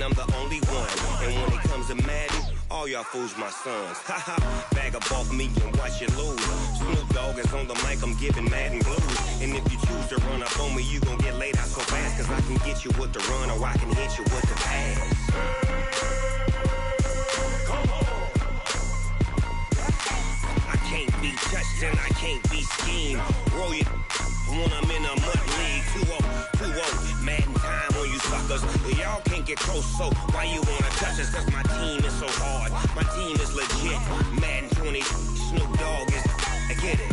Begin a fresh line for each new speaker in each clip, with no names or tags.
and I'm the only one. And when it comes to Madden, all y'all fools my sons. Haha, bag a ball for me and watch you lose. Snoop Dogg is on the mic, I'm giving Madden blues. And if you choose to run up on me, you gon' get laid out so fast. Cause I can get you with the run or I can hit you with the pass. I can't be touched and I can't be schemed. Roll you when I'm in a mud league. 2-0, Madden time on you suckers. Y'all can't get close, so why you wanna touch us? Cause my team is so hard, my team is legit. Madden 20, Snoop Dogg is, I get it.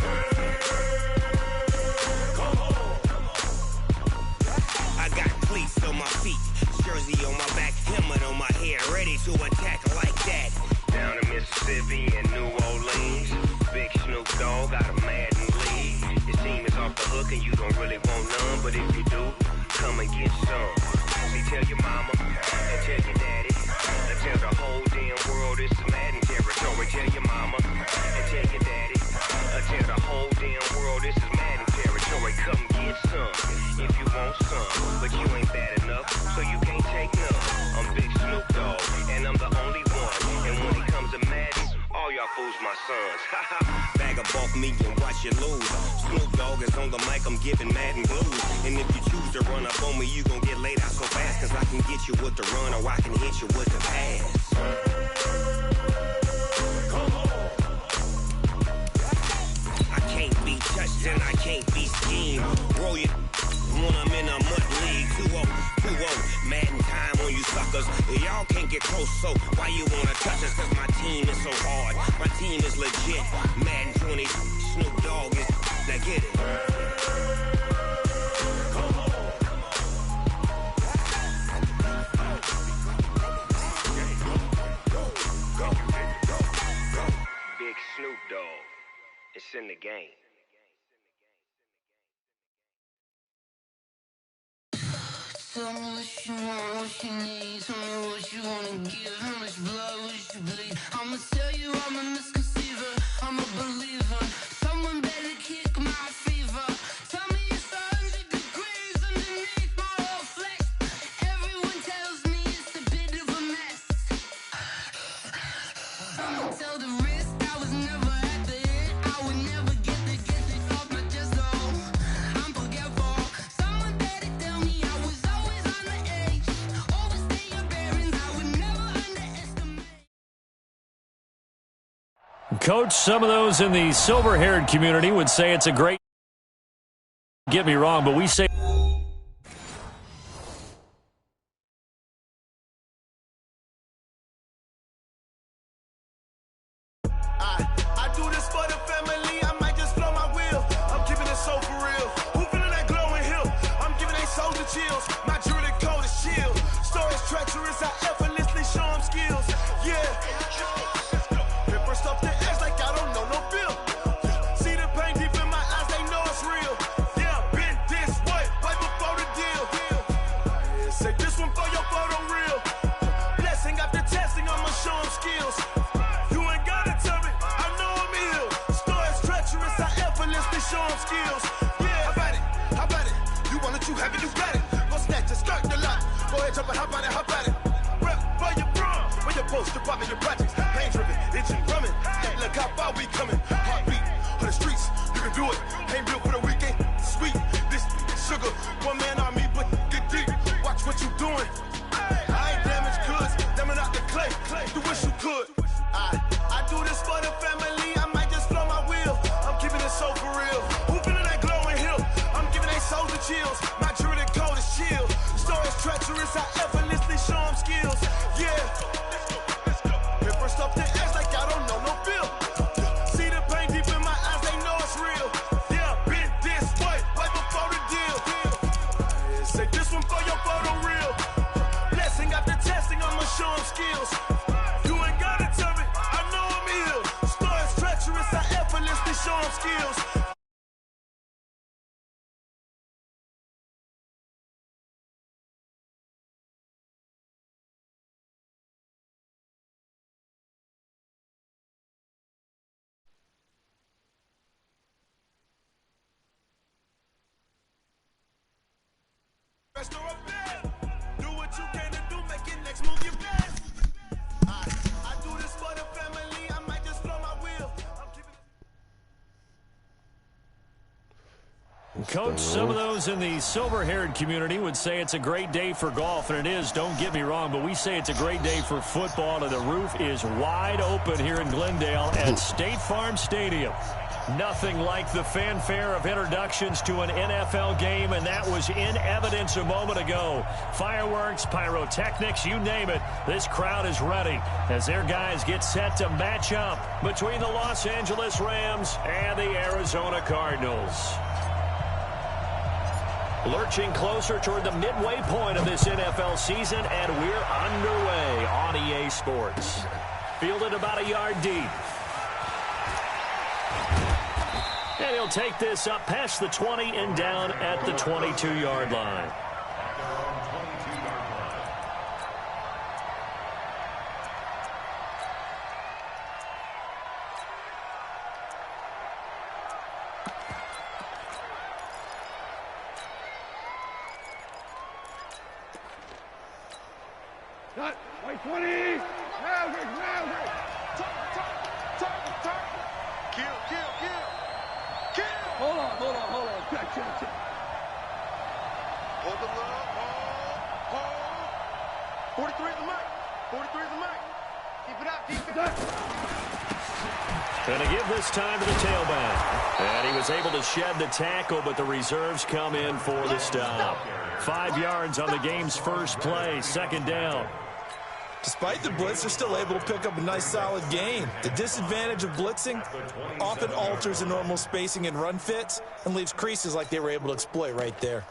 I got cleats on my feet, jersey on my back, helmet on my head, ready to attack like that. Down in Mississippi and New Orleans, big Snoop Dogg got a Madden league. Your team is off the hook and you don't really want none, but if you do, come and get some. See, tell your mama and tell your daddy, and tell the whole damn world this is Madden territory. Tell your mama and tell your daddy, and tell the whole damn world this is Madden territory. Come get some if you want some, but you ain't bad enough, so you can't take none. I'm big Snoop Dogg and I'm the only one. And when it comes to Madden, all y'all fools my sons. Haha, bag a ball for me and watch you lose. Snoop Dogg is on the mic, I'm giving Madden blues. And if you choose to run up on me, you gon' get laid out so fast. Cause I can get you with the run or I can hit you with the pass. I can't be touched and I can't be schemed. Roll you when I'm in a mud league. 2-0, Madden time on you suckers. Y'all can't get close, so why you wanna touch us? Cause my team is so hard, my team is legit. Madden 20, Snoop Dogg is, now get it. Big Snoop Dogg, it's in the game.
Tell me what you want, what you need. Tell me what you wanna give. How much blood would you bleed? I'ma tell you I'm a misconceiver, I'm a believer. Someone better kick my fever. Tell me it's 100 degrees underneath my whole flesh. Everyone tells me it's a bit of a mess. I'ma tell the risk I was never at the end. I would never get it off my chest though. I'm forgetful. Someone better tell me I was always on the edge. Overstay your bearings, I would never underestimate.
Coach, some of those in the silver-haired community would say it's a great, get me wrong, but we say
I do this for the family, I might just blow my wheel. I'm keeping it so for real. Who feeling that glowing hill? I'm giving they soldier chills. My jewelry coat is shield. Stories treacherous, I effortlessly show them skills. Yeah. Paper stuff the edge like I don't know no feel. See the pain deep in my eyes, they know it's real. Yeah, been this way, right before the deal. Say this one for your photo real. Blessing after testing, I'ma show them skills. You ain't gotta tell me, I know I'm ill. Stories treacherous, I effortlessly show them skills. Yeah, how about it? You want it, you have it, you got it. Go snatch it, skirt the lot. Go ahead, jump it, hop on it, hop on it. Rep for your brum, for your poster, pop in your projects. Pain driven, itching, drumming. Look how far we coming. Heartbeat for the streets, you can do it. Ain't built for the weekend, sweet. This sugar, one man army, but get deep. Watch what you doing. I ain't damaged goods, damn it out the clay. You wish you could. I do this for the family, I might just blow my wheel. I'm keeping it so for real. Who feeling that glowing hill? I'm giving they soldier chills. My jewelry coat is shield. Stories treacherous, I effortlessly show them skills. Yeah. Paper stuff the edge like I don't know no feel. See the pain deep in my eyes, they know it's real. Yeah, been this way, right before the deal. Say this one for your photo real. Blessing after testing, I'ma show them skills. You ain't gotta tell me, I know I'm ill. Stories treacherous, I effortlessly show them skills. Rest or up there. Do what you can to do, make it next
Coach, some of those in the silver-haired community would say it's a great day for golf, and it is, don't get me wrong, but we say it's a great day for football, and the roof is wide open here in Glendale at State Farm Stadium. Nothing like the fanfare of introductions to an NFL game, and that was in evidence a moment ago. Fireworks, pyrotechnics, you name it. This crowd is ready as their guys get set to match up between the Los Angeles Rams and the Arizona Cardinals. Lurching closer toward the midway point of this NFL season, and we're underway on EA Sports. Fielded about a yard deep. And he'll take this up past the 20 and down at the 22-yard line.
White 20. Kill. Hold on. Check. Hold the love. Hold. 43 is the mic. Keep it up.
Going to give this time to the tailback. And he was able to shed the tackle, but the reserves come in for the stop. 5 yards on the game's first play, second down.
Despite the blitz, they're still able to pick up a nice, solid gain. The disadvantage of blitzing often alters the normal spacing and run fits and leaves creases like they were able to exploit right there.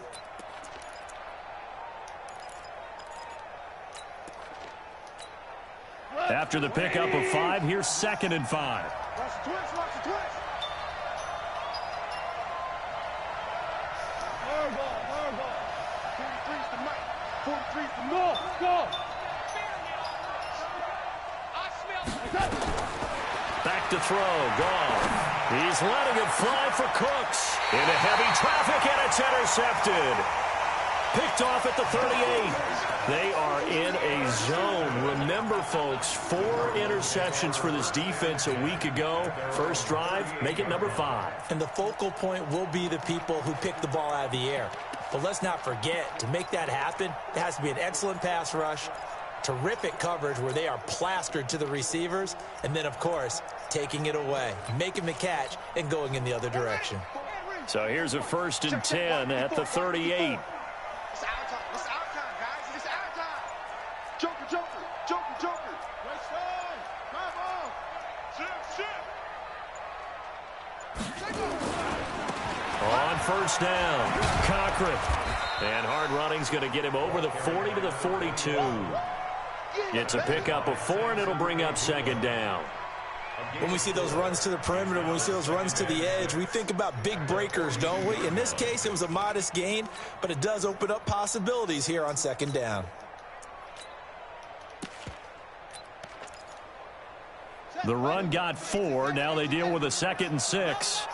After the pickup of 5, here's 2nd and 5.
Watch the twitch. Hard ball. 43's the mic. 43's the go.
Back to throw. Goff. He's letting it fly for Cooks. Into heavy traffic, and it's intercepted. Picked off at the 38. They are in a zone. Remember, folks, 4 interceptions for this defense a week ago. First drive, make it number 5.
And the focal point will be the people who pick the ball out of the air. But let's not forget, to make that happen, there has to be an excellent pass rush, terrific coverage where they are plastered to the receivers, and then, of course, taking it away, making the catch, and going in the other direction.
So here's a 1st and 10 at the 38.
It's our time, guys. It's our time. Joker. Right side. Come on.
On first down, Cochran. And hard running's going to get him over the 40 to the 42. It's a pickup of 4, and it'll bring up 2nd down.
When we see those runs to the perimeter, when we see those runs to the edge, we think about big breakers, don't we? In this case, it was a modest gain, but it does open up possibilities here on 2nd down.
The run got 4. Now they deal with a 2nd and 6.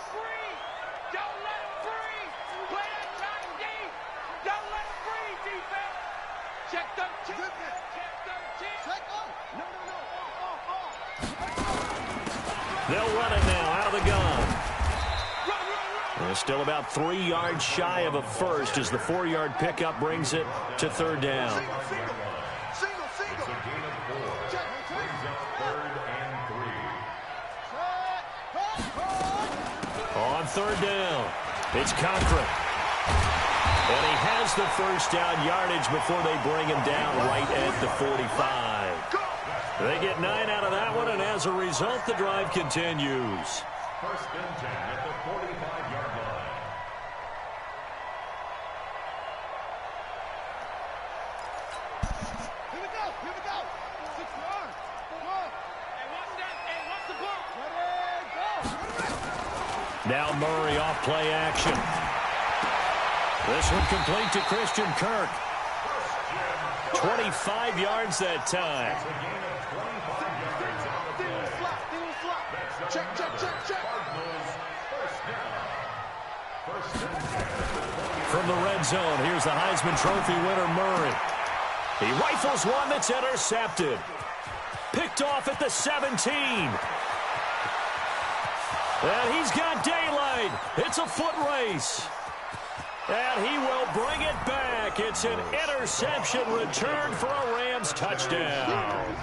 They'll run it now out of the gun. They're still about 3 yards shy of a first as the 4-yard pickup brings it to 3rd down.
Single.
On 3rd down, it's Cochran. And he has the first down yardage before they bring him down right at the 45. They get 9 out of that one, and as a result, the drive continues.
1st and 10 at the 45-yard line.
Here we go. 6 yards. Come on. Hey, watch the ball. Ready, go.
Now Murray off play action. This one complete to Christian Kirk. 25 yards that time.
Check.
From the red zone, here's the Heisman Trophy winner, Murray. He rifles one that's intercepted. Picked off at the 17. And he's got daylight. It's a foot race. And he will bring it back. It's an interception return for a Rams touchdown.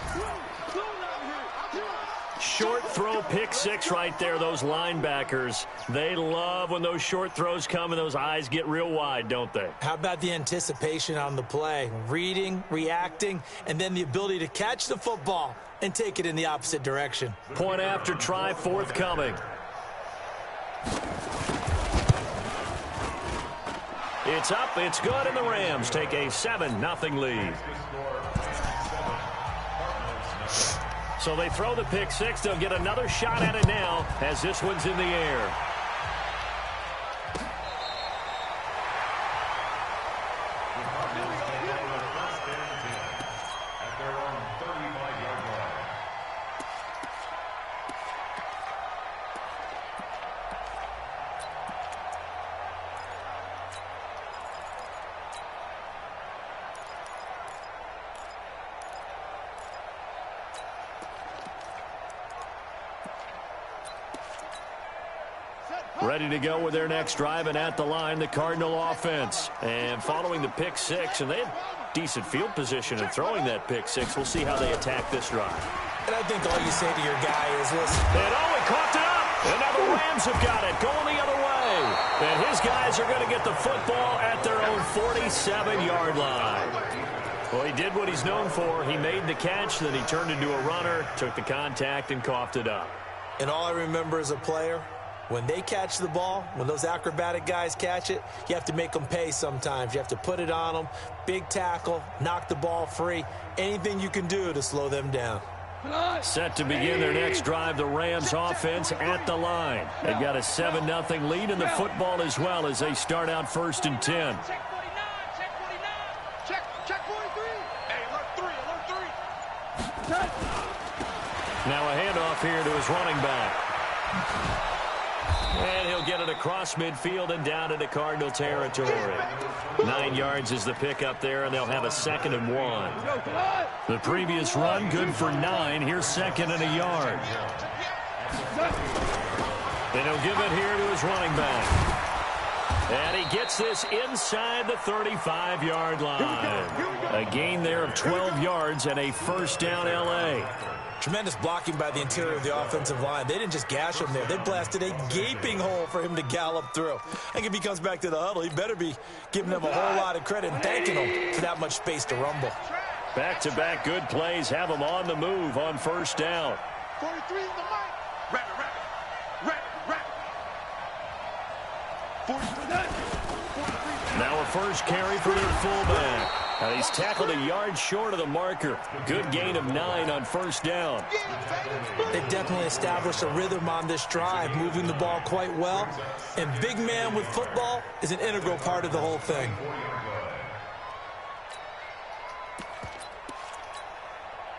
Short throw, pick six right there. Those linebackers, they love when those short throws come and those eyes get real wide, don't they?
How about the anticipation on the play? Reading, reacting, and then the ability to catch the football and take it in the opposite direction.
Point after try forthcoming. It's up, it's good, and the Rams take a 7-0 lead. So they throw the pick six. They'll get another shot at it now as this one's in the air. Ready to go with their next drive, and at the line, the Cardinal offense. And following the pick six, and they had decent field position in throwing that pick six. We'll see how they attack this drive.
And I think all you say to your guy is, listen.
And oh, he caught it up. And now the Rams have got it, going the other way. And his guys are going to get the football at their own 47-yard line. Well, he did what he's known for. He made the catch, then he turned into a runner, took the contact, and coughed it up.
And all I remember as a player, when they catch the ball, when those acrobatic guys catch it, you have to make them pay sometimes. You have to put it on them, big tackle, knock the ball free, anything you can do to slow them down.
Set to begin their next drive, the Rams offense at the line. They've got a 7-0 lead in the football as well as they start out 1st and 10.
Check 49, check 49. Check 43. Hey, alert 3, alert 3.
Now a handoff here to his running back. And he'll get it across midfield and down into Cardinal territory. 9 yards is the pickup there, and they'll have a 2nd and 1. The previous run, good for 9. Here's 2nd and a yard. And he'll give it here to his running back. And he gets this inside the 35-yard line. A gain there of 12 yards and a 1st down L.A.
Tremendous blocking by the interior of the offensive line. They didn't just gash him there. They blasted a gaping hole for him to gallop through. I think if he comes back to the huddle, he better be giving them a whole lot of credit and thanking them for that much space to rumble.
Back-to-back good plays have them on the move on 1st down.
43 in the mic. Rapid. 43.
Now a first carry for their fullback. And he's tackled a yard short of the marker. Good gain of 9 on 1st down.
They've definitely established a rhythm on this drive, moving the ball quite well. And big man with football is an integral part of the whole thing.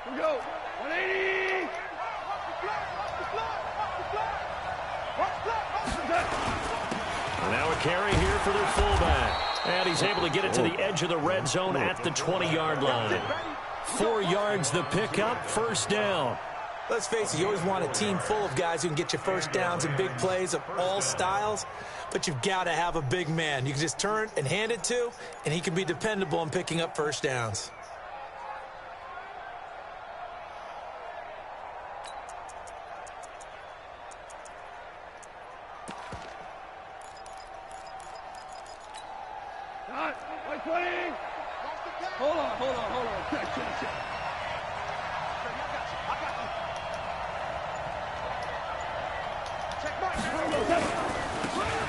Here we go. 180.
Now a carry here for their fullback. And he's able to get it to the edge of the red zone at the 20-yard line. 4 yards the pickup, 1st down.
Let's face it, you always want a team full of guys who can get you first downs and big plays of all styles, but you've got to have a big man you can just turn and hand it to, and he can be dependable in picking up first downs.
Hold on. Check.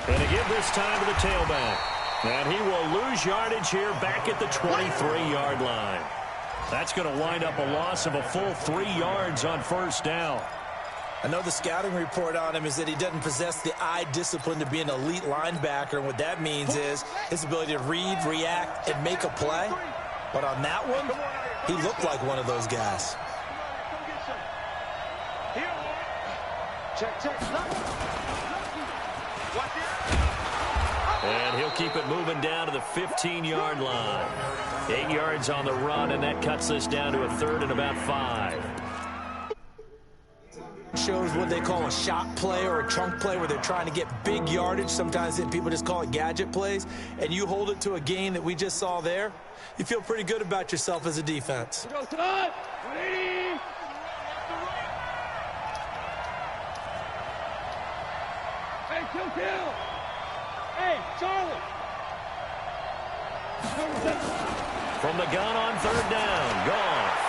And to give this time to the tailback. And he will lose yardage here back at the 23-yard line. That's going to wind up a loss of a full 3 yards on 1st down.
I know the scouting report on him is that he doesn't possess the eye discipline to be an elite linebacker, and what that means is his ability to read, react, and make a play. But on that one, he looked like one of those guys.
Check.
And he'll keep it moving down to the 15-yard line. 8 yards on the run, and that cuts this down to a 3rd and about 5.
shows what they call a shot play or a chunk play where they're trying to get big yardage. Sometimes people just call it gadget plays. And you hold it to a gain that we just saw there, you feel pretty good about yourself as a defense.
Ready? Hey, kill. Hey, Charlie.
From the gun on third down, Goff.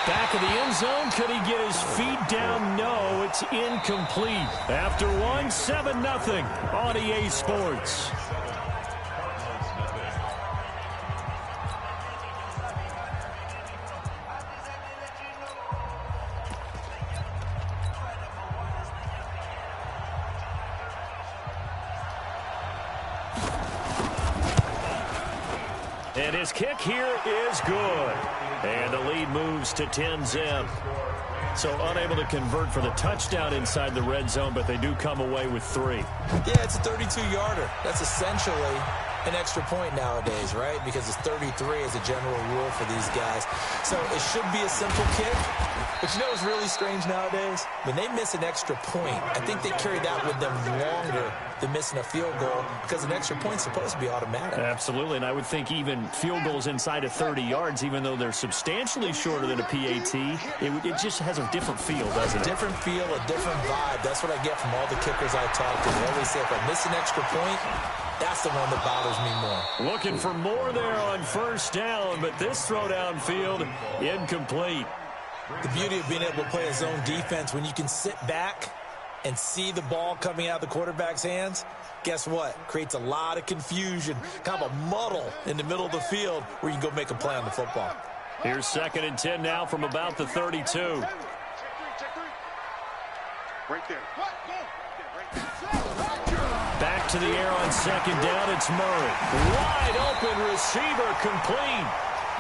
Back of the end zone, could he get his feet down? No, it's incomplete. After one, 7-0 on EA Sports. And his kick here is good. And the lead moves to 10-0. So unable to convert for the touchdown inside the red zone, but they do come away with 3.
Yeah, it's a 32-yarder. That's essentially an extra point nowadays, right? Because it's 33 as a general rule for these guys. So it should be a simple kick. But you know what's really strange nowadays? When they miss an extra point, I think they carry that with them longer than missing a field goal because an extra point's supposed to be automatic.
Absolutely, and I would think even field goals inside of 30 yards, even though they're substantially shorter than a PAT, it just has a different feel, doesn't it?
A different feel, a different vibe. That's what I get from all the kickers I talk to. They always say if I miss an extra point, that's the one that bothers me more.
Looking for more there on first down, but this throw downfield, incomplete.
The beauty of being able to play a zone defense, when you can sit back and see the ball coming out of the quarterback's hands, guess what? Creates a lot of confusion, kind of a muddle in the middle of the field where you can go make a play on the football.
Here's 2nd and 10 now from about the 32.
Right there.
Back to the air on 2nd down, it's Murray. Wide open receiver, complete.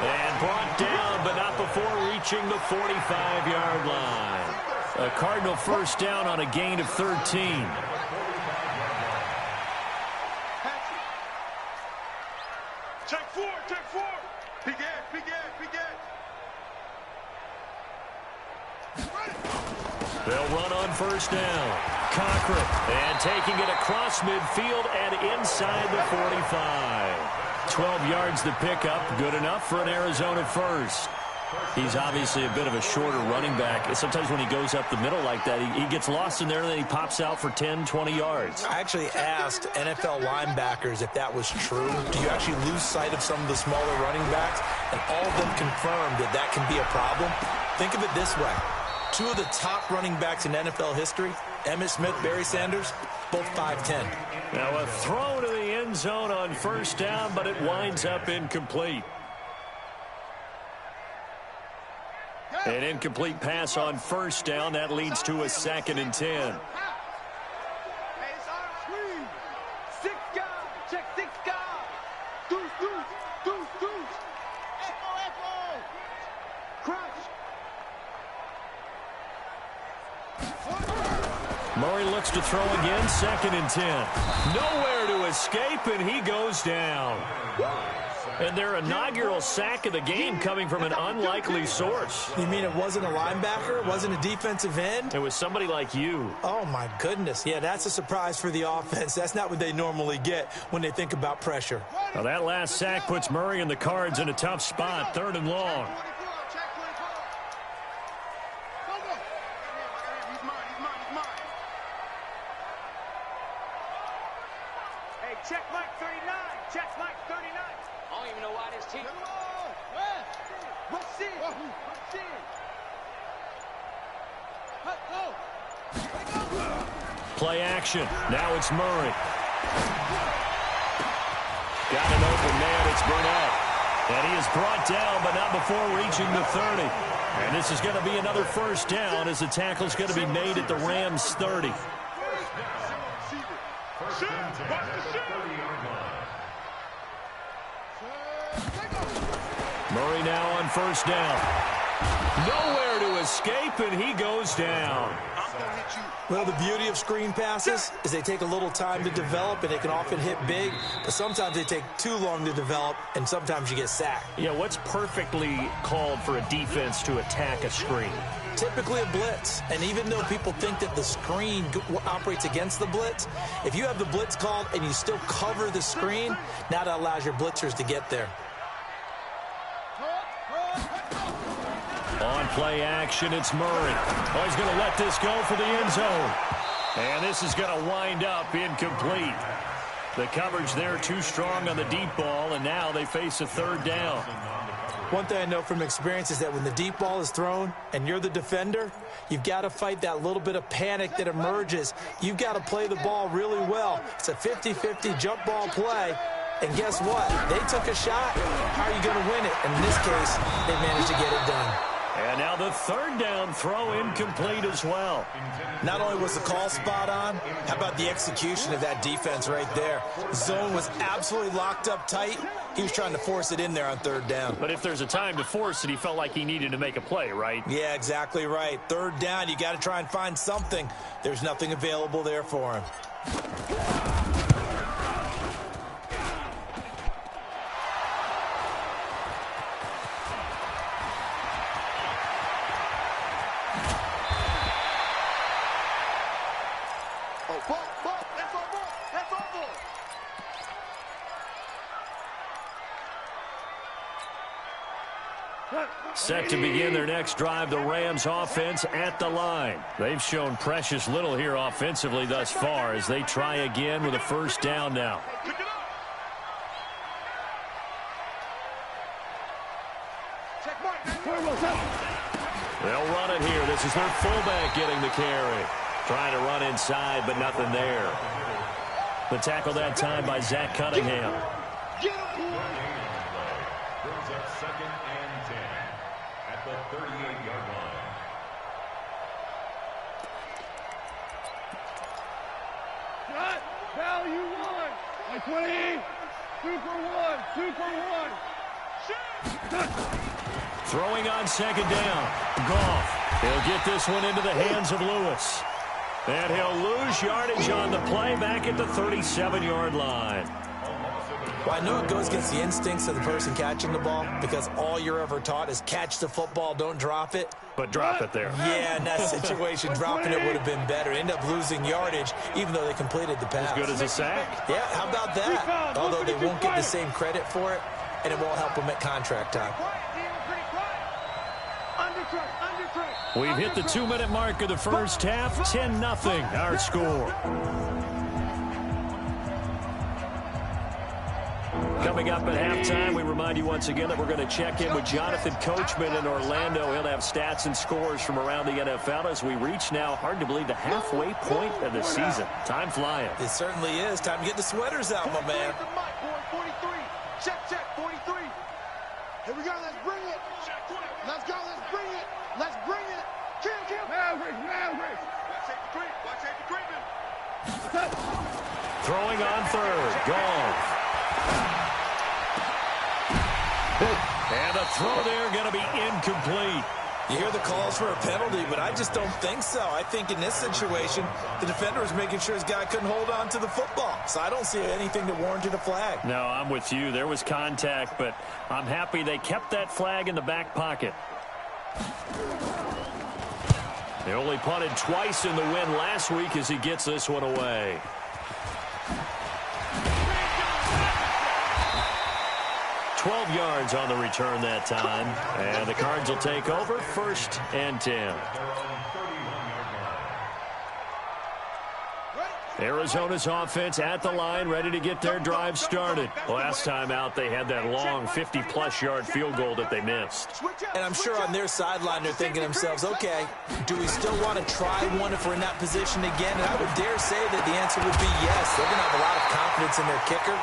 And brought down, but not before reaching the 45-yard line. A Cardinal first down on a gain of 13.
Check four. Big end.
They'll run on first down. Cochran, and taking it across midfield and inside the 45. 12 yards the pickup, good enough for an Arizona first. He's obviously a bit of a shorter running back. Sometimes when he goes up the middle like that, he gets lost in there, and then he pops out for 10, 20 yards.
I actually asked NFL linebackers if that was true. Do you actually lose sight of some of the smaller running backs? And all of them confirmed that that can be a problem. Think of it this way. 2 of the top running backs in NFL history, Emmitt Smith, Barry Sanders, both 5'10".
Now a throw to the end zone on first down, but it winds up incomplete. An incomplete pass on first down. That leads to a 2nd and 10. Murray looks to throw again, 2nd and 10. Nowhere to escape, and he goes down. And their inaugural sack of the game coming from an unlikely source.
You mean it wasn't a linebacker? It wasn't a defensive end?
It was somebody like you.
Oh, my goodness. Yeah, that's a surprise for the offense. That's not what they normally get when they think about pressure.
Now that last sack puts Murray and the Cards in a tough spot, 3rd and long.
Check Mike 39. Check Mike 39. I don't even know why this team. What's it?
Play action. Now it's Murray. Got an open man. It's Burnett. And he is brought down, but not before reaching the 30. And this is going to be another first down as the tackle's going to be made at the Rams' 30. Murray now on first down. Nowhere to escape, and he goes down.
I'm
Well, the beauty of screen passes is they take a little time to develop, and they can often hit big, but sometimes they take too long to develop, and sometimes you get sacked.
Yeah, what's perfectly called for a defense to attack a screen?
Typically a blitz, and even though people think that the screen operates against the blitz, if you have the blitz called and you still cover the screen, now that allows your blitzers to get there.
On play action, it's Murray. Oh, he's going to let this go for the end zone. And this is going to wind up incomplete. The coverage there too strong on the deep ball, and now they face a third down.
One thing I know from experience is that when the deep ball is thrown and you're the defender, you've got to fight that little bit of panic that emerges. You've got to play the ball really well. It's a 50-50 jump ball play. And guess what? They took a shot. How are you going to win it? And in this case, they managed to get it done.
And now the third down throw incomplete as well.
Not only was the call spot on, how about the execution of that defense right there? Zone was absolutely locked up tight. He was trying to force it in there on third down.
But if there's a time to force it, he felt like he needed to make a play, right?
Yeah, exactly right. Third down, you got to try and find something. There's nothing available there for him.
Set to begin their next drive, the Rams offense at the line. They've shown precious little here offensively thus far as they try again with a first down now. They'll run it here. This is their fullback getting the carry. Trying to run inside, but nothing there. The tackle that time by Zach Cunningham.
Brings up 2nd and 10 at the 38-yard line.
Shot, value one, like 20, 2 for 1, 2 for 1.
Throwing on second down. Goff. He'll get this one into the hands of Lewis. And he'll lose yardage on the play back at the 37-yard line.
Well, I know it goes against the instincts of the person catching the ball because all you're ever taught is catch the football, don't drop it.
But drop it there.
Yeah, in that situation, dropping it would have been better. End up losing yardage, even though they completed the pass.
As good as a sack?
Yeah, how about that? Although they won't get the same credit for it, and it won't help them at contract time.
We've hit the 2-minute mark of the first half. 10-0 our score. Coming up at halftime, we remind you once again that we're going to check in with Jonathan Coachman in Orlando. He'll have stats and scores from around the NFL as we reach now, hard to believe, the halfway point of the season. Time flying.
It certainly is. Time to get the sweaters out, my man.
43. Check, 43. Here we go. Let's bring it. Let's go. Let's bring it. Let's bring it. Kill. Maverick. Watch out the creeping.
Throwing on third. Goff. And a throw there going to be incomplete.
You hear the calls for a penalty, but I just don't think so. I think in this situation, the defender was making sure his guy couldn't hold on to the football. So I don't see anything that warranted a flag.
No, I'm with you. There was contact, but I'm happy they kept that flag in the back pocket. They only punted twice in the win last week as he gets this one away. $12 yards on the return that time. And the Cards will take over 1st and 10. Arizona's offense at the line, ready to get their drive started. Last time out, they had that long 50-plus yard field goal that they missed.
And I'm sure on their sideline, they're thinking to themselves, okay, do we still want to try one if we're in that position again? And I would dare say that the answer would be yes. They're going to have a lot of confidence in their kicker.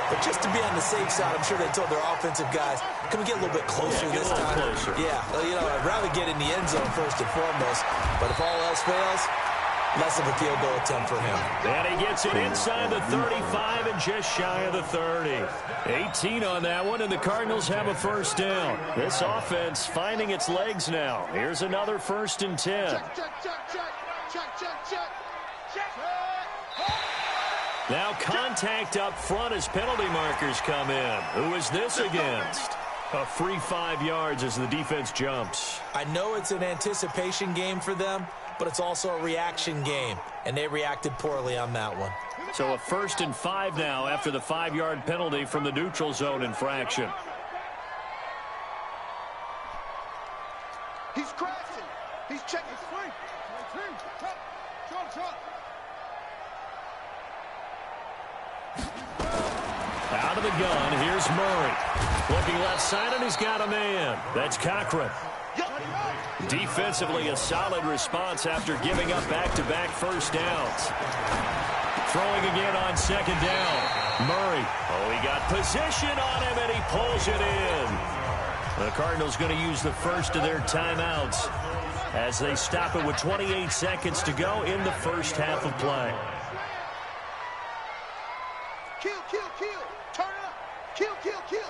But just to be on the safe side, I'm sure they told their offensive guys, can we get a little bit closer this time?
Closer.
Yeah, well, you know, I'd rather get in the end zone first and foremost. But if all else fails, less of a field goal attempt for him.
And he gets it inside the 35 and just shy of the 30. 18 on that one, and the Cardinals have a first down. This offense finding its legs now. Here's another 1st and 10.
Check.
Now contact up front as penalty markers come in. Who is this against? A free 5 yards as the defense jumps.
I know it's an anticipation game for them, but it's also a reaction game, and they reacted poorly on that one.
So a 1st and 5 now after the 5-yard penalty from the neutral zone infraction.
He's crashing. He's checking.
Out of the gun, here's Murray. Looking left side, and he's got a man. That's Cochran. Defensively, a solid response after giving up back-to-back first downs. Throwing again on 2nd down. Murray. Oh, he got position on him, and he pulls it in. The Cardinals going to use the first of their timeouts as they stop it with 28 seconds to go in the first half of play.
Kill. Turn up. Kill.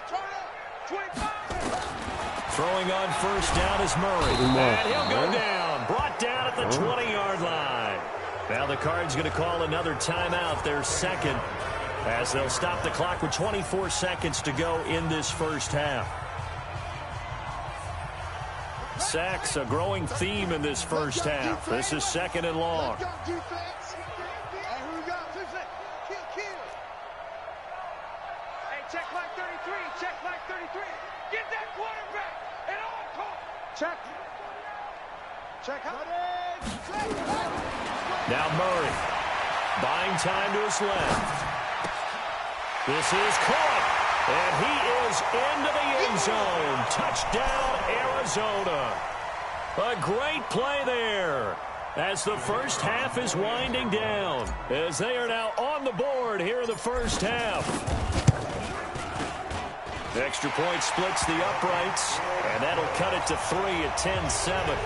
Turn up. 25.
Throwing on 1st down is Murray. And he'll go down. Brought down at the 20-yard line. Now the Cards going to call another timeout, their second, as they'll stop the clock with 24 seconds to go in this first half. Sacks, a growing theme in this first half. This is 2nd and long.
Check line 33. Get that quarterback. And all call. Check.
Now Murray. Buying time to his left. This is caught. And he is into the end zone. Touchdown, Arizona. A great play there as the first half is winding down, as they are now on the board here in the first half. The extra point splits the uprights, and that'll cut it to 3 at 10-7.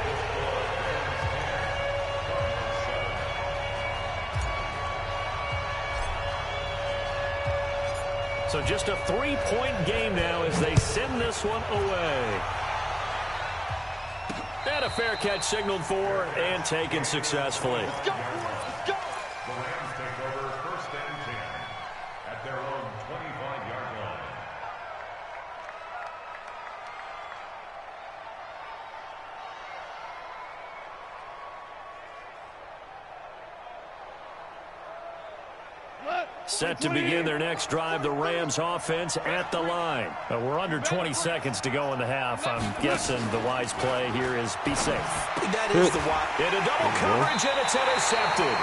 So just a 3-point game now as they send this one away. And a fair catch signaled for and taken successfully.
The Rams take over 1st and 10 at their own 25-yard line.
Set to begin their next drive, the Rams offense at the line. We're under 20 seconds to go in the half. I'm guessing the wise play here is be safe.
That is the wise.
Into double coverage, and it's intercepted.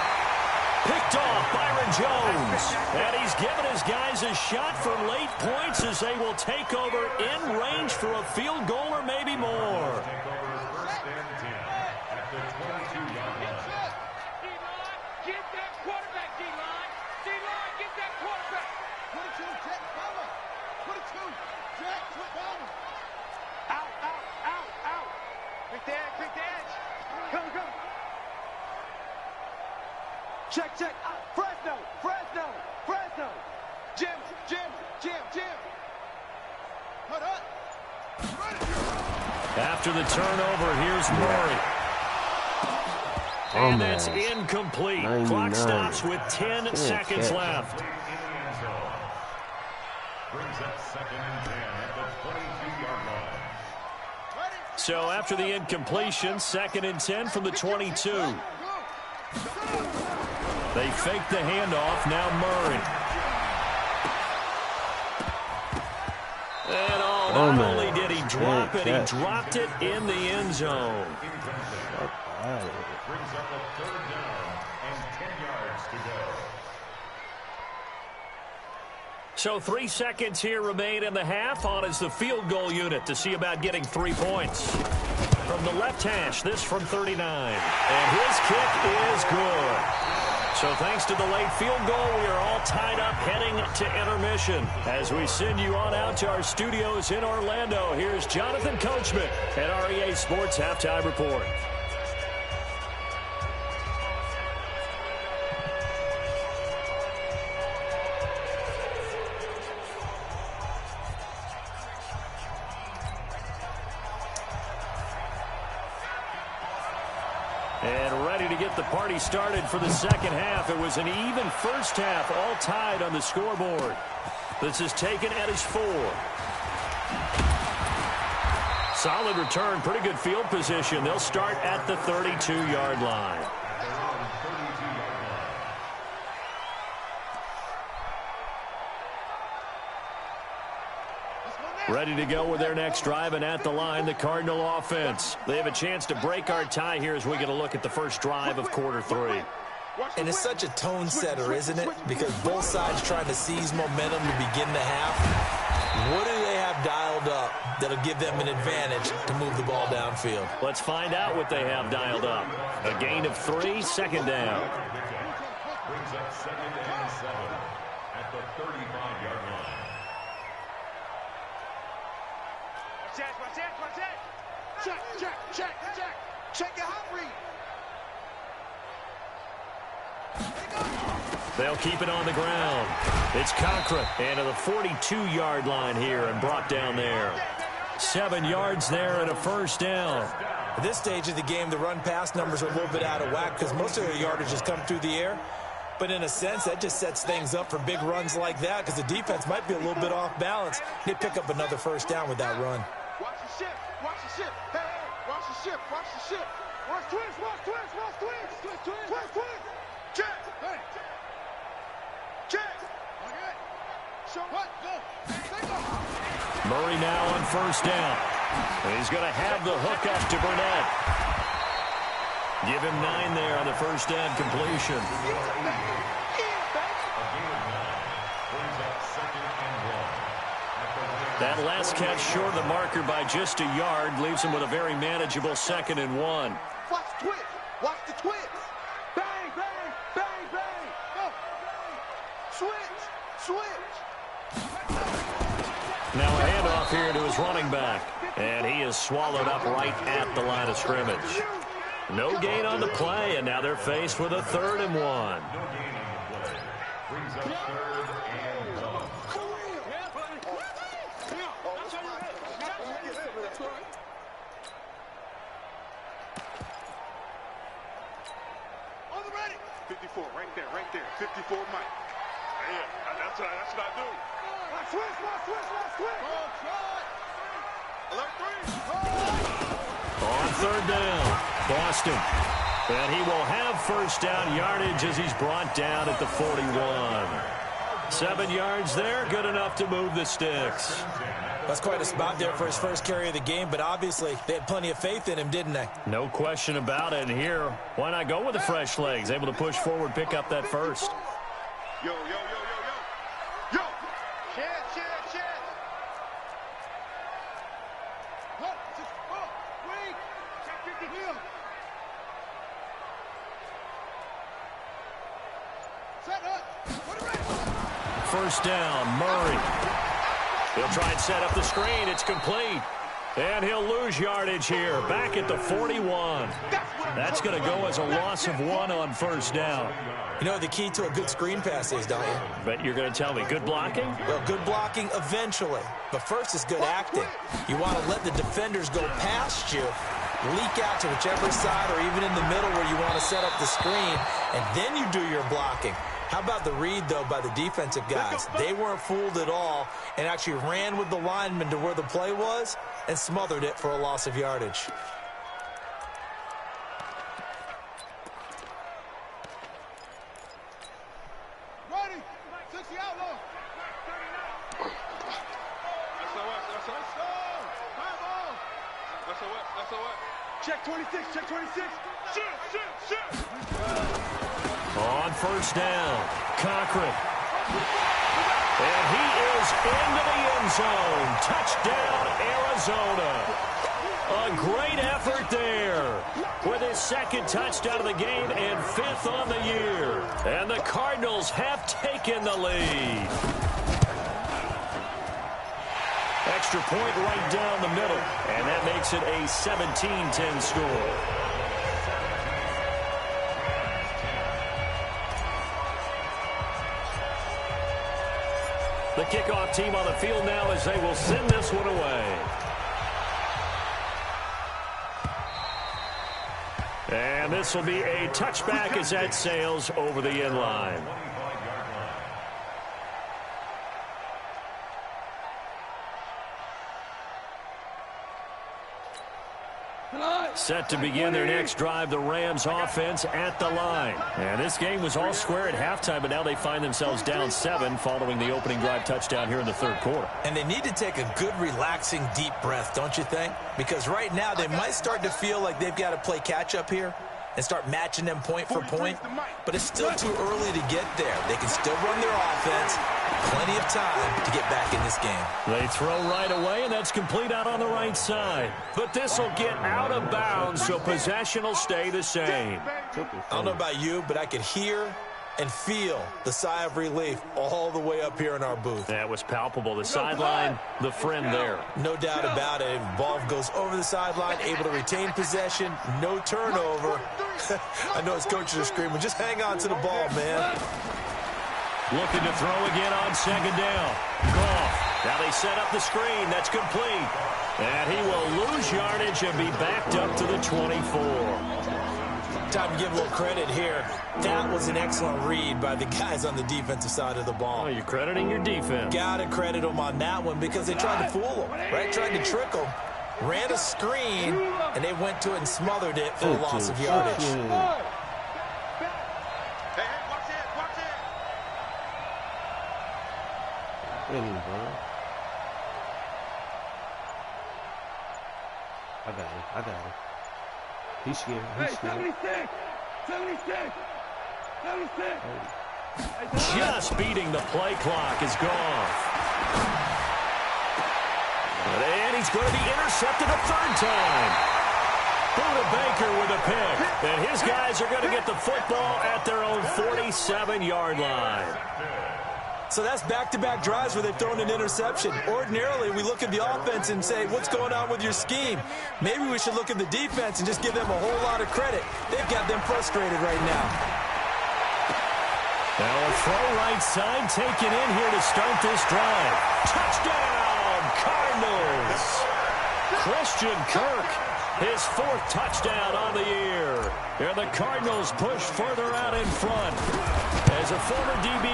Picked off Byron Jones. And he's given his guys a shot for late points as they will take over in range for a field goal or maybe more.
Take over 1st and 10 at the 22-yard line.
Get that quarterback, D-line. D-line, get that quarterback. 22, Jack, cover. 22, Jack, flip over. Out. Quick the edge. Come. Check. Fresno. Jim. Hold up.
After the turnover, here's Murray. And that's incomplete.
99.
Clock stops with 10 seconds left.
Brings up 2nd and 10 at the 22-yard line.
So after the incompletion, 2nd and 10 from the 22. They fake the handoff. Now Murray. And not only did he drop it, he dropped it in the end zone.
Brings up a 3rd down and 10 yards to go.
So 3 seconds here remain in the half. On is the field goal unit to see about getting 3 points. From the left hash, this from 39. And his kick is good. So thanks to the late field goal, we are all tied up heading to intermission. As we send you on out to our studios in Orlando, here's Jonathan Coachman at REA Sports Halftime Report. And ready to get the party started for the second half. It was an even first half, all tied on the scoreboard. This is taken at his 4. Solid return, pretty good field position. They'll start at the 32-yard line. Ready to go with their next drive, and at the line, the Cardinal offense. They have a chance to break our tie here as we get a look at the first drive of quarter 3.
And it's such a tone setter, isn't it? Because both sides trying to seize momentum to begin the half. What do they have dialed up that'll give them an advantage to move the ball downfield?
Let's find out what they have dialed up. A gain of 3, second down.
Brings up 2nd and 7 at the 35-yard line.
Check your hot read.
They'll keep it on the ground. It's Cochran, and to the 42-yard line here and brought down there. 7 yards there and a first down.
At this stage of the game, the run-pass numbers are a little bit out of whack because most of their yardage has come through the air. But in a sense, that just sets things up for big runs like that because the defense might be a little bit off balance. They pick up another first down with that run.
Watch the ship. Watch the ship. Hey, watch the ship. Watch the ship. Watch twist. Watch twist. Watch twist. Twist, twist. Twist, twist. Check. Hey. Check. Okay. Show what? Go.
Murray now on first down. He's going to have the hook up to Burnett. Give him 9 there on the first down completion. That last catch short of the marker by just a yard leaves him with a very manageable 2nd and 1.
Watch the twist. Watch the twist. Bang, bang, bang, bang. Go. Switch. Switch.
Now a handoff here to his running back. And he is swallowed up right at the line of scrimmage. No gain on the play, and now they're faced with a 3rd and 1.
No gain on the play. Brings up 3rd and 1.
On the ready. 54, right there, right there. 54 Mike. Yeah, that's what I do. Watch switch, watch switch, watch switch. Alert 3.
On 3rd down, Boston. And he will have first down yardage as he's brought down at the 41. 7 yards there, good enough to move the sticks.
That's quite a spot there for his first carry of the game, but obviously they had plenty of faith in him, didn't they?
No question about it. And here, why not go with the fresh legs? Able to push forward, pick up that first.
Yo, yo, yo, yo, yo. Yo. Chance, chance, chance. Wait. Check 50 wheel. Set up.
First down, Murray. He'll try and set up the screen. It's complete. And he'll lose yardage here. Back at the 41. That's going to go as a loss of 1 on first down.
You know what the key to a good screen pass is, don't you?
But you're going to tell me good blocking?
Well, good blocking eventually. But first is good acting. You want to let the defenders go past you, leak out to whichever side or even in the middle where you want to set up the screen, and then you do your blocking. How about the read, though, by the defensive guys? They weren't fooled at all and actually ran with the lineman to where the play was and smothered it for a loss of yardage.
Ready. 60 outlaw. Check 26, check 26. Shit.
On first down, Cochran. And he is into the end zone. Touchdown, Arizona. A great effort there with his 2nd touchdown of the game and 5th on the year. And the Cardinals have taken the lead. Extra point right down the middle, and that makes it a 17-10 score. The kickoff team on the field now as they will send this one away. And this will be a touchback as that sails over the end line. Set to begin their next drive, the Rams offense at the line. And this game was all square at halftime, but now they find themselves down 7 following the opening drive touchdown here in the third quarter.
And they need to take a good, relaxing, deep breath, don't you think? Because right now they might start to feel like they've got to play catch-up here and start matching them point for point. But it's still too early to get there. They can still run their offense. Plenty of time to get back in this game.
They throw right away, and that's complete out on the right side. But this will get out of bounds, so possession will stay the same.
I don't know about you, but I could hear and feel the sigh of relief all the way up here in our booth.
That was palpable. The sideline, the friend there.
No doubt about it. Ball goes over the sideline, able to retain possession, no turnover. I know his coaches are screaming, just hang on to the ball, man.
Looking to throw again on second down. Goff. Now they set up the screen. That's complete. And he will lose yardage and be backed up to the 24.
Time to give a little credit here. That was an excellent read by the guys on the defensive side of the ball.
Oh, you're crediting your defense.
Got to credit them on that one because they tried to fool them, right? Tried to trick them. Ran a screen, and they went to it and smothered it for a loss of yardage.
I got it. He's scared. He's scared. 76.
Just beating the play clock is gone. And he's going to be intercepted a third time. Buda Baker with a pick. And his guys are going to get the football at their own 47-yard line.
So that's back-to-back drives where they've thrown an interception. Ordinarily, we look at the offense and say, what's going on with your scheme? Maybe we should look at the defense and just give them a whole lot of credit. They've got them frustrated right now.
Now a throw right side taken in here to start this drive. Touchdown, Cardinals! Christian Kirk, his 4th touchdown on the year. And the Cardinals push further out in front. As a former DB,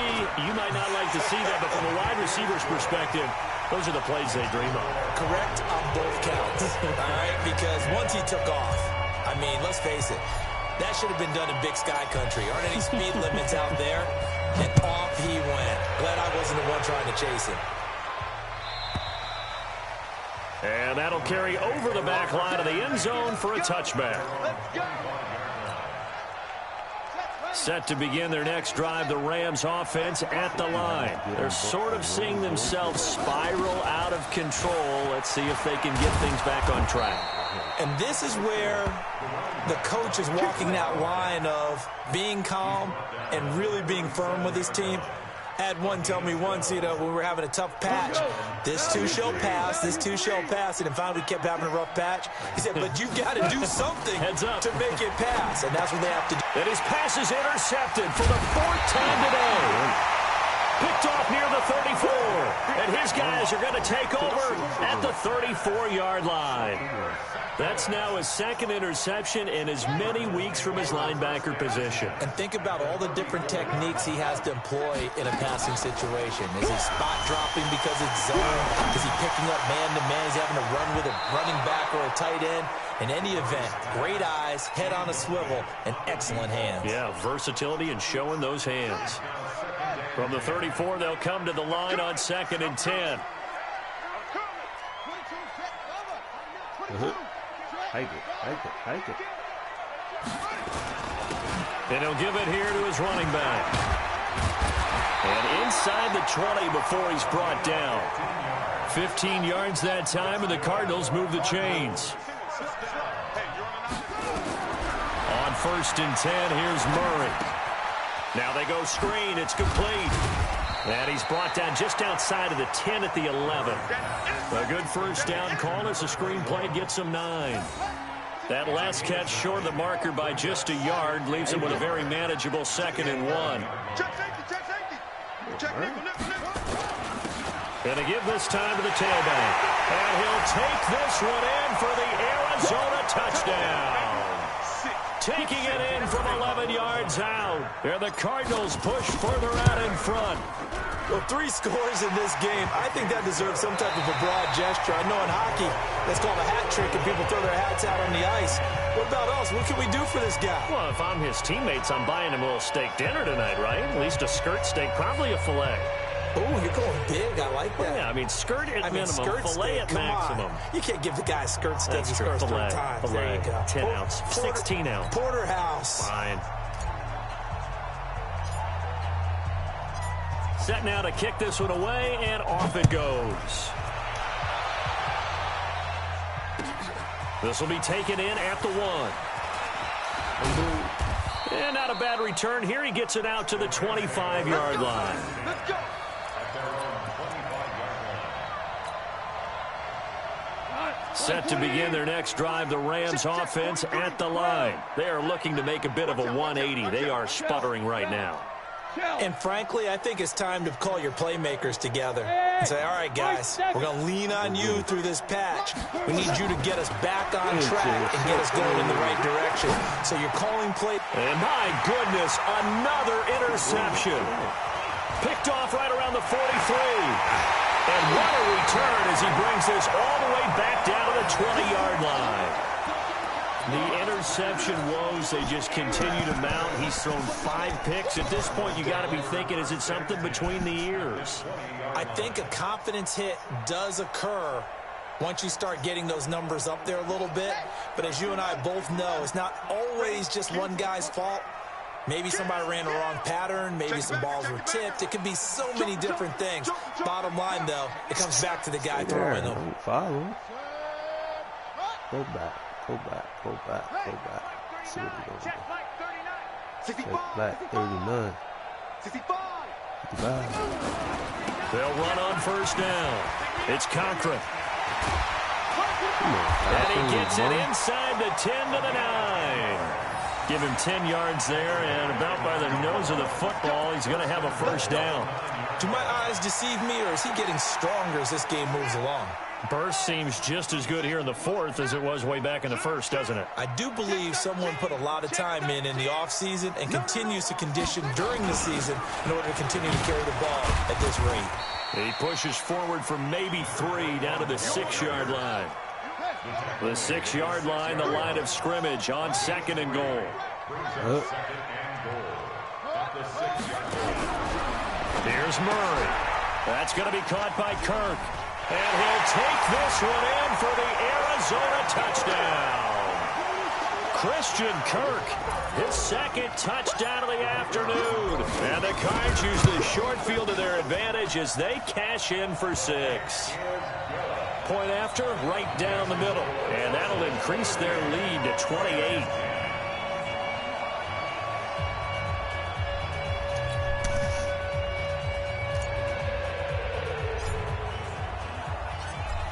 you might not like to see that, but from a wide receiver's perspective, those are the plays they dream of.
Correct on both counts, all right? Because once he took off, I mean, let's face it, that should have been done in Big Sky Country. Aren't any speed limits out there? And off he went. Glad I wasn't the one trying to chase him.
And that'll carry over the back line of the end zone for a touchback. Set to begin their next drive, the Rams offense at the line. They're sort of seeing themselves spiral out of control. Let's see if they can get things back on track.
And this is where the coach is walking that line of being calm and really being firm with his team. I had one tell me once, when we were having a tough patch, this too shall pass, this too shall pass, and then finally we kept having a rough patch. He said, but you've got to do something to make it pass, and that's what they have to do.
And his pass is intercepted for the 4th time today. Picked off near the 34, and his guys are going to take over at the 34-yard line. That's now his 2nd interception in as many weeks from his linebacker position.
And think about all the different techniques he has to employ in a passing situation. Is he spot dropping because it's zone? Is he picking up man-to-man? Is he having to run with a running back or a tight end? In any event, great eyes, head on a swivel, and excellent hands.
Yeah, versatility and showing those hands. From the 34, they'll come to the line on 2nd and 10.
Hike it.
And he'll give it here to his running back. And inside the 20 before he's brought down. 15 yards that time, and the Cardinals move the chains. On 1st and 10, here's Murray. Now they go screen. It's complete. And he's brought down just outside of the 10 at the 11. A good first down call as the screen play gets him 9. That last catch short of the marker by just a yard leaves him with a very manageable 2nd and 1. Gonna give this time to the tailback. And he'll take this one in for the Arizona touchdown. taking it in from 11 yards out. And the Cardinals push further out in front.
Well, 3 scores in this game. I think that deserves some type of a broad gesture. I know in hockey, that's called a hat trick, and people throw their hats out on the ice. What about us? What can we do for this guy?
Well, if I'm his teammates, I'm buying him a little steak dinner tonight, right? At least a skirt steak, probably a filet.
Oh, you're going big. I like that.
Well, yeah, I mean, skirt at minimum, filet at maximum.
You can't give the guy a skirt steak. He scores 3 times. There you go.
10 ounce, 16 ounce.
Porterhouse.
Fine. Set now to kick this one away, and off it goes. This will be taken in at the 1. And not a bad return here. He gets it out to the 25-yard line.
Let's go.
Set to begin their next drive, the Rams offense at the line. They are looking to make a bit of a 180. They are sputtering right now.
And frankly, I think it's time to call your playmakers together and say, all right, guys, we're going to lean on you through this patch. We need you to get us back on track and get us going in the right direction. So you're calling play.
And my goodness, another interception. Picked off right around the 43. And what a return as he brings this all the way back down to the 20-yard line. The interception woes, they just continue to mount. He's thrown 5 picks. At this point, you got to be thinking, is it something between the ears?
I think a confidence hit does occur once you start getting those numbers up there a little bit. But as you and I both know, it's not always just one guy's fault. Maybe somebody ran the wrong pattern. Maybe some balls were tipped. It could be so many different things. Bottom line, though, it comes back to the guy throwing them.
Follow. Go back. Go back, go back, go back. See what we're going to do. Check back, 39. 55.
They'll run on first down. It's Cochran. And he gets it inside the 10 to the 9. Give him 10 yards there, and about by the nose of the football, he's going to have a first down.
Do my eyes deceive me, or is he getting stronger as this game moves along?
Burst seems just as good here in the 4th as it was way back in the 1st, doesn't it?
I do believe someone put a lot of time in the offseason and continues to condition during the season in order to continue to carry the ball at this rate.
He pushes forward for maybe 3 down to the 6-yard line. The 6-yard line, the line of scrimmage on 2nd and goal. Here's Murray. That's going to be caught by Kirk. And he'll take this one in for the Arizona touchdown. Christian Kirk, his 2nd touchdown of the afternoon. And the Cards use the short field to their advantage as they cash in for 6. Point after, right down the middle. And that'll increase their lead to 28.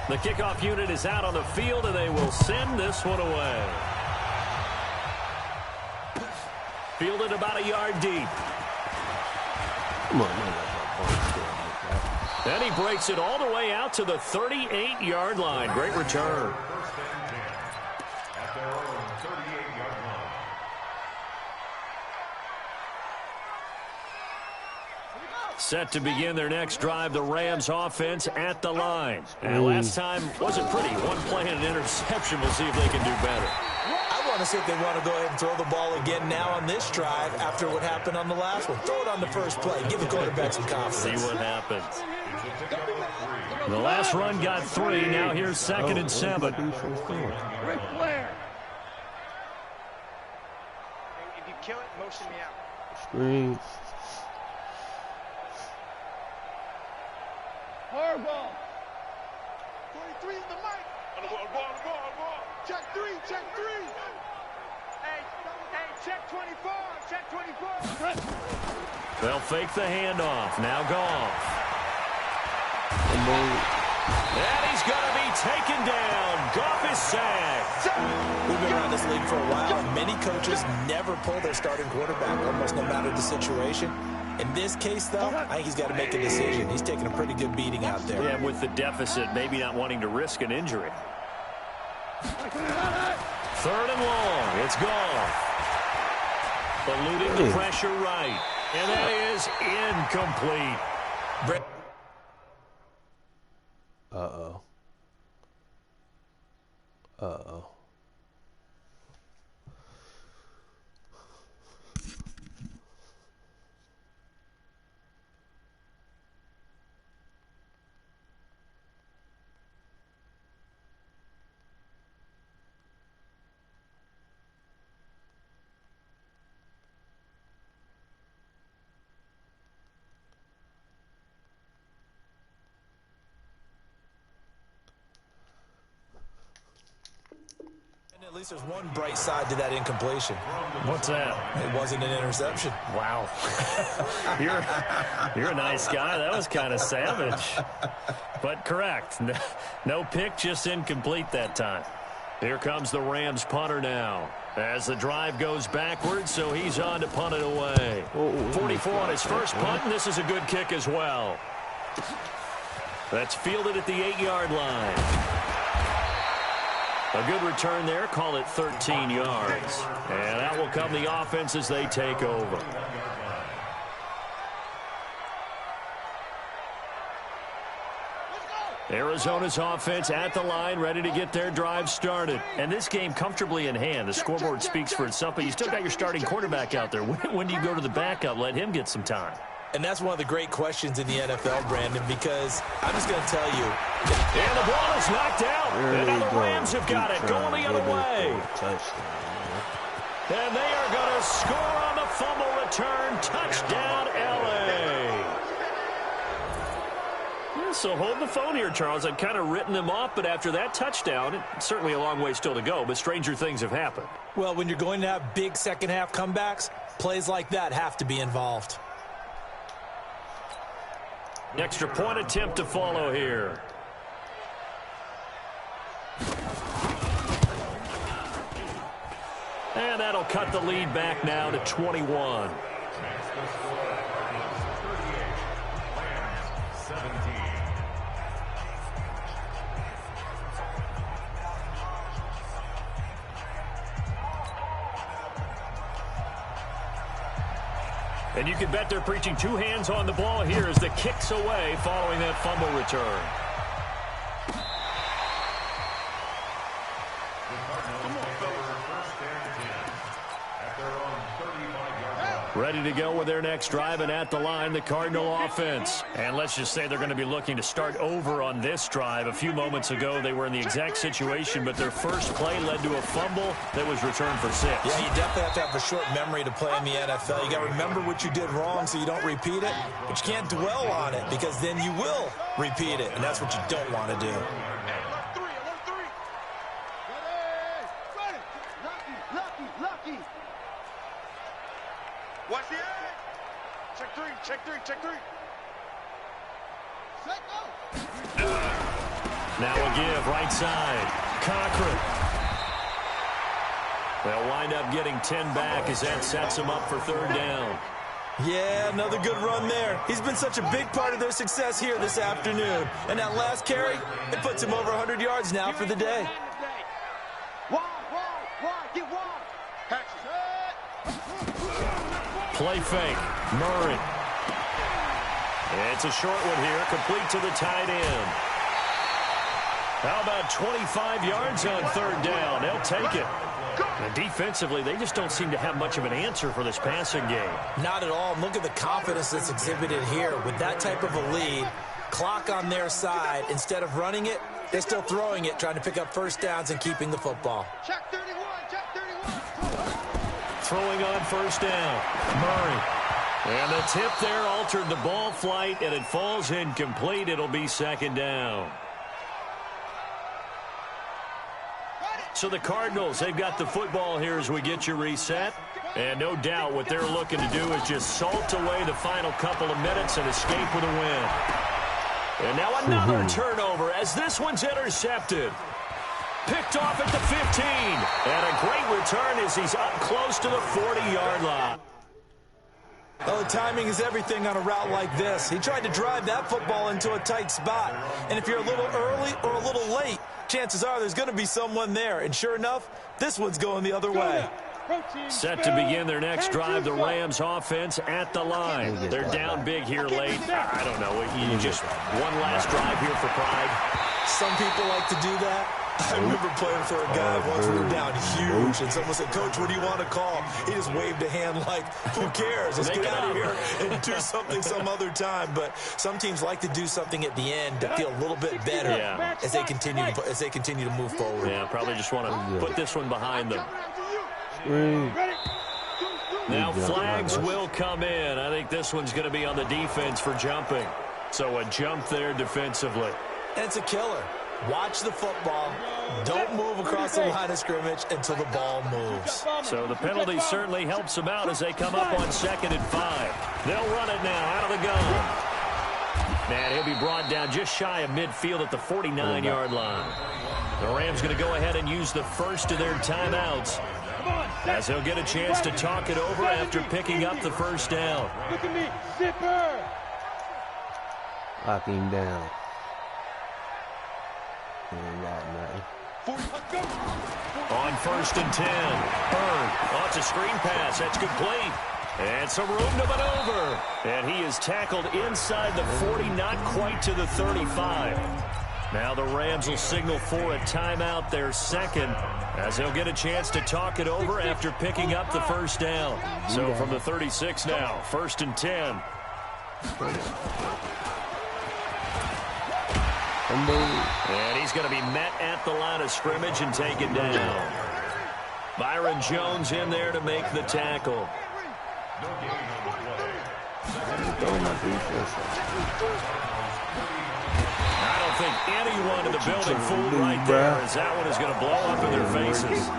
The kickoff unit is out on the field, and they will send this one away. Fielded about a yard deep.
Come on,
And he breaks it all the way out to the 38-yard line. Great return.
At their own 38-yard line.
Set to begin their next drive, the Rams offense at the line. And last time wasn't pretty. One play and an interception. We'll see if they can do better.
I want to see if they want to go ahead and throw the ball again now on this drive after what happened on the last one. Throw it on the first play. Give the quarterback some confidence.
See what happens. The last run got 3. Now here's 2nd and 7.
If you kill it, motion me out.
Screen.
Hardball. 43 is the mic. On the ball. Check 3, check 3. Hey, check 24, check 24.
They'll fake the handoff. Now Goff. And he's going to be taken down. Goff is sacked.
We've been around this league for a while, and many coaches never pull their starting quarterback, almost no matter the situation. In this case, though, I think he's got to make a decision. He's taking a pretty good beating out there.
Yeah, with the deficit, maybe not wanting to risk an injury. 3rd and long. It's Goff. Eluding the pressure right. And that is incomplete.
Uh-oh. Uh-oh.
At least there's one bright side to that incompletion.
What's that?
It wasn't an interception.
Wow. You're a nice guy. That was kind of savage. But correct. No pick, just incomplete that time. Here comes the Rams punter now. As the drive goes backwards, so he's on to punt it away. 44 on his first punt, and this is a good kick as well. That's fielded at the 8-yard line. A good return there. Call it 13 yards. And that will come the offense as they take over. Arizona's offense at the line, ready to get their drive started. And this game comfortably in hand. The scoreboard speaks for itself, but you still got your starting quarterback out there. When do you go to the backup? Let him get some time.
And that's one of the great questions in the NFL, Brandon, because I'm just going to tell you.
And the ball is knocked out. And now the Rams have got it going the other way. And they are going to score on the fumble return. Touchdown, L.A. Yeah, so hold the phone here, Charles. I've kind of written them off, but after that touchdown, it's certainly a long way still to go, but stranger things have happened.
Well, when you're going to have big second-half comebacks, plays like that have to be involved.
Extra point attempt to follow here. And that'll cut the lead back now to 21. And you can bet they're preaching two hands on the ball here as the kick's away following that fumble return. Ready to go with their next drive, and at the line, the Cardinal offense. And let's just say they're going to be looking to start over on this drive. A few moments ago, they were in the exact situation, but their first play led to a fumble that was returned for 6.
Yeah, you definitely have to have a short memory to play in the NFL. You got to remember what you did wrong so you don't repeat it, but you can't dwell on it because then you will repeat it, and that's what you don't want to do.
Watch the edge. Check three, check three, check three. Set go.
Now a give, right side. Cochran. They'll wind up getting 10 back as that sets them up for third down.
Yeah, another good run there. He's been such a big part of their success here this afternoon. And that last carry, it puts him over 100 yards now for the day.
Get wide.
Play fake. Murray. It's a short one here, complete to the tight end. How about 25 yards on third down? They'll take it. And defensively, they just don't seem to have much of an answer for this passing game.
Not at all. Look at the confidence that's exhibited here. With that type of a lead, clock on their side, instead of running it, they're still throwing it, trying to pick up first downs and keeping the football.
Check 31, check 31.
Throwing on first down. Murray. And the tip there altered the ball flight, and it falls incomplete. It'll be second down. So the Cardinals, they've got the football here as we get you reset. And no doubt what they're looking to do is just salt away the final couple of minutes and escape with a win. And now another turnover as this one's intercepted. Picked off at the 15. And a great return as he's up close to the 40-yard line.
Oh, the timing is everything on a route like this. He tried to drive that football into a tight spot. And if you're a little early or a little late, chances are there's going to be someone there. And sure enough, this one's going the other way.
Set to begin their next drive, the Rams offense at the line. They're down big here late. I don't know. You just one last drive here for pride.
Some people like to do that. I remember playing for a guy once we were down huge, and someone said, "Coach, what do you want to call?" He just waved a hand like, who cares? Let's get out of here and do something some other time. But some teams like to do something at the end to feel a little bit better as they continue to move forward.
Yeah, probably just want to put this one behind them. Now flags will come in. I think this one's going to be on the defense for jumping. So a jump there defensively.
And it's a killer. Watch the football. Don't move across the line of scrimmage until the ball moves.
So the penalty certainly helps them out as they come up on 2nd and 5. They'll run it now out of the gun. And he'll be brought down just shy of midfield at the 49-yard line. The Rams going to go ahead and use the first of their timeouts as he'll get a chance to talk it over after picking up the first down.
Look at me, zipper.
Lock him down. Ain't got nothing.
On 1st and 10. Bird. Oh, it's a screen pass. That's complete. And some room to maneuver. And he is tackled inside the 40, not quite to the 35. Now the Rams will signal for a timeout, their second, as they'll get a chance to talk it over after picking up the first down. So from the 36 now, 1st and 10. And he's going to be met at the line of scrimmage and taken down. Byron Jones in there to make the tackle. I don't think anyone in the building fooled right there, as that one is going to blow up in their faces.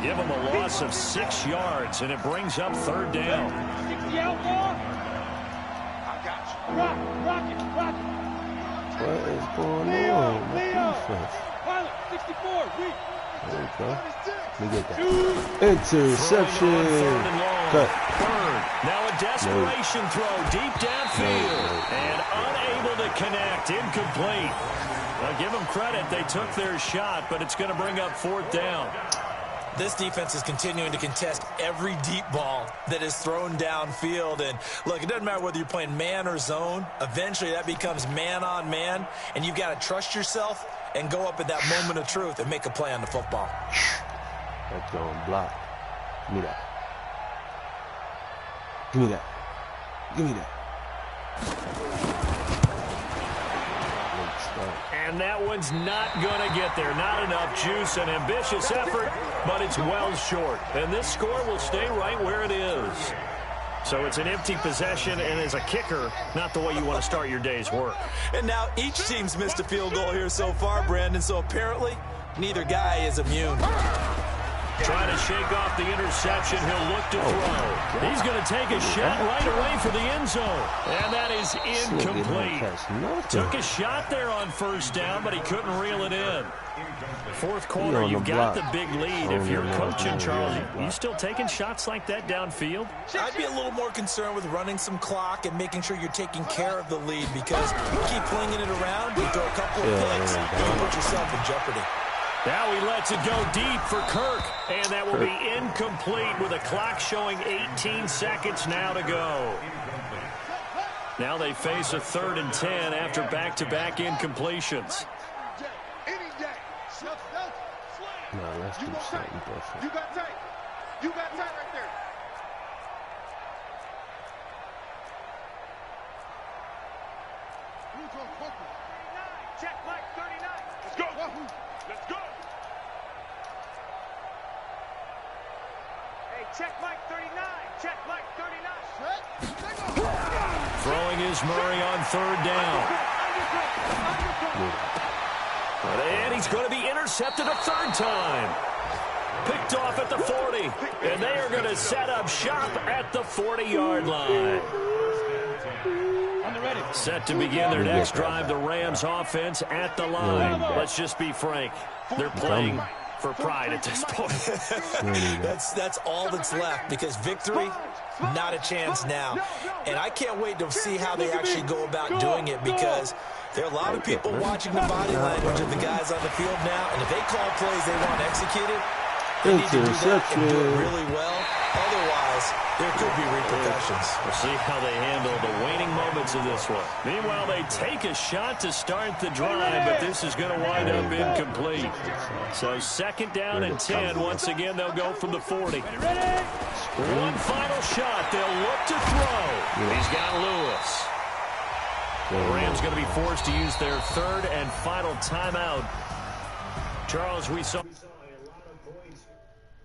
Give them a loss of 6 yards, and it brings up 3rd down.
What is going on?
Pilot, 64,
there we go. Let me get that. Interception. Cut.
Bird. Now a desperation throw deep downfield. And unable to connect. Incomplete. Now give them credit. They took their shot, but it's going to bring up 4th down.
This defense is continuing to contest every deep ball that is thrown downfield. And, look, it doesn't matter whether you're playing man or zone. Eventually, that becomes man-on-man, and you've got to trust yourself and go up at that moment of truth and make a play on the football.
That's going block. Give me that. Give me that. Give me that.
And that one's not going to get there. Not enough juice. An ambitious effort, but it's well short. And this score will stay right where it is. So it's an empty possession, and as a kicker, not the way you want to start your day's work.
And now each team's missed a field goal here so far, Brandon, so apparently neither guy is immune.
Trying to shake off the interception. He'll look to throw. He's going to take a shot right away for the end zone. And that is incomplete. Took a shot there on 1st down, but he couldn't reel it in. 4th quarter, you've got the big lead. If you're coaching, Charles, you still taking shots like that downfield?
I'd be a little more concerned with running some clock and making sure you're taking care of the lead, because you keep flinging it around, you throw a couple of picks, you put yourself in jeopardy.
Now he lets it go deep for Kirk, and that will be incomplete with a clock showing 18 seconds now to go. Now they face a 3rd and 10 after back-to-back incompletions.
No, let's do something different.
You got tight. You got tight right there. Check like 39. Let's go. Let's go. Hey, check Mike 39. Check Mike 39.
Throwing is Murray on 3rd down. And he's going to be intercepted a 3rd time. Picked off at the 40. And they are going to set up shop at the 40-yard line. Set to begin their next drive, the Rams offense at the line. Let's just be frank. They're playing for pride at this point.
That's all that's left, because victory, not a chance now. And I can't wait to see how they actually go about doing it, because there are a lot of people watching the body language of the guys on the field now, and if they call plays they want executed, They need to do that and do it really well. Otherwise, there could be repercussions.
We'll see how they handle the waning moments of this one. Meanwhile, they take a shot to start the drive, but this is going to wind up incomplete. So 2nd down and 10. Once again, they'll go from the 40. One final shot. They'll look to throw. He's got Lewis. The Rams going to be forced to use their 3rd and final timeout. Charles, we saw a lot of points.